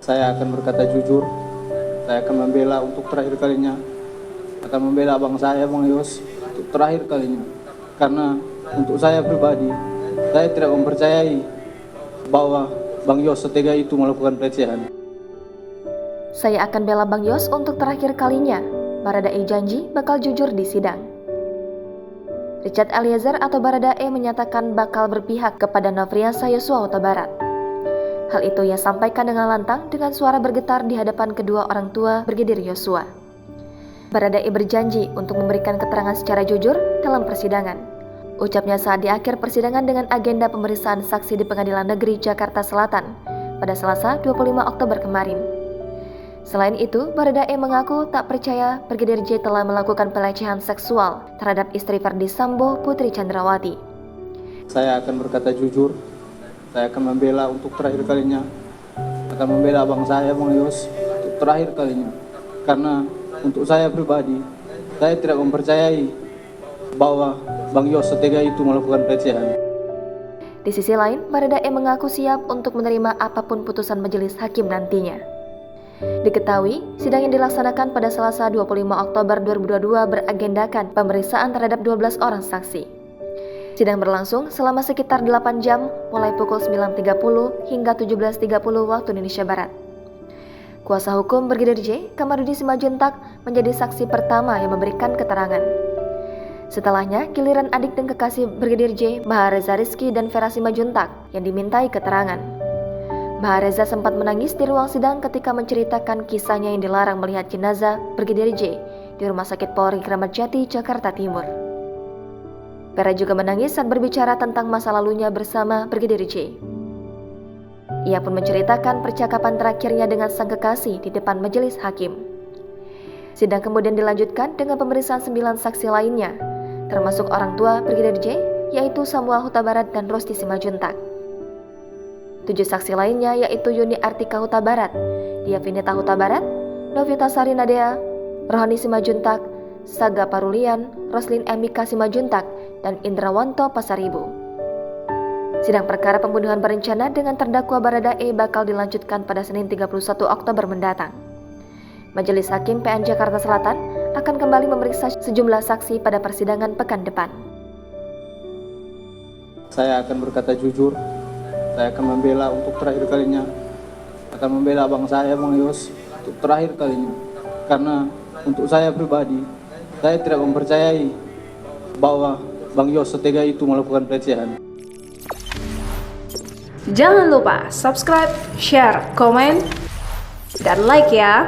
Saya akan berkata jujur, saya akan membela untuk terakhir kalinya, akan membela abang saya, Bang Yos, untuk terakhir kalinya. Karena untuk saya pribadi, saya tidak mempercayai bahwa Bang Yos setega itu melakukan pelecehan. Saya akan bela Bang Yos untuk terakhir kalinya. Baradae janji bakal jujur di sidang. Richard Eliezer atau Baradae menyatakan bakal berpihak kepada Nofriansah Yosua Huta Barat. Hal itu ia sampaikan dengan lantang dengan suara bergetar di hadapan kedua orang tua Brigadir Yosua. Baradae berjanji untuk memberikan keterangan secara jujur dalam persidangan. Ucapnya saat di akhir persidangan dengan agenda pemeriksaan saksi di Pengadilan Negeri Jakarta Selatan pada Selasa 25 Oktober kemarin. Selain itu, Baradae mengaku tak percaya Brigadir J telah melakukan pelecehan seksual terhadap istri Ferdi Sambo, Putri Chandrawati. Saya akan berkata jujur, saya akan membela untuk terakhir kalinya, akan membela abang saya, Bang Yos, untuk terakhir kalinya. Karena untuk saya pribadi, saya tidak mempercayai bahwa Bang Yos setega itu melakukan pelecehan. Di sisi lain, Baradae mengaku siap untuk menerima apapun putusan majelis hakim nantinya. Diketahui, sidang yang dilaksanakan pada Selasa 25 Oktober 2022 beragendakan pemeriksaan terhadap 12 orang saksi. Sidang berlangsung selama sekitar 8 jam, mulai pukul 9.30 hingga 17.30 waktu Indonesia Barat. Kuasa hukum Brigadir J, Kamarudin Simajuntak, menjadi saksi pertama yang memberikan keterangan. Setelahnya, giliran adik dan kekasih Brigadir J, Mahareza Rizky dan Vera Simajuntak yang dimintai keterangan. Mahareza sempat menangis di ruang sidang ketika menceritakan kisahnya yang dilarang melihat jenazah Brigadir J di Rumah Sakit Polri Kramat Jati, Jakarta Timur. Vera juga menangis saat berbicara tentang masa lalunya bersama Brigadir J. Ia pun menceritakan percakapan terakhirnya dengan sang kekasih di depan majelis hakim. Sidang kemudian dilanjutkan dengan pemeriksaan 9 saksi lainnya, termasuk orang tua Brigadir J, yaitu Samuel Huta Barat dan Rosti Simajuntak. 7 saksi lainnya yaitu Yuni Artika Huta Barat, Diavinita Huta Barat, Novita Sari Nadea, Rohani Simajuntak, Saga Parulian, Roslin Emika Simajuntak, dan Indrawanto Pasaribu. Sidang perkara pembunuhan berencana dengan terdakwa Baradae bakal dilanjutkan pada Senin 31 Oktober mendatang. Majelis Hakim PN Jakarta Selatan akan kembali memeriksa sejumlah saksi pada persidangan pekan depan. Saya akan berkata jujur, saya akan membela untuk terakhir kalinya, akan membela abang saya, Bang Yos, untuk terakhir kalinya. Karena untuk saya pribadi, saya tidak mempercayai bahwa Bang Yos setega itu melakukan pelecehan. Jangan lupa subscribe, share, komen, dan like ya.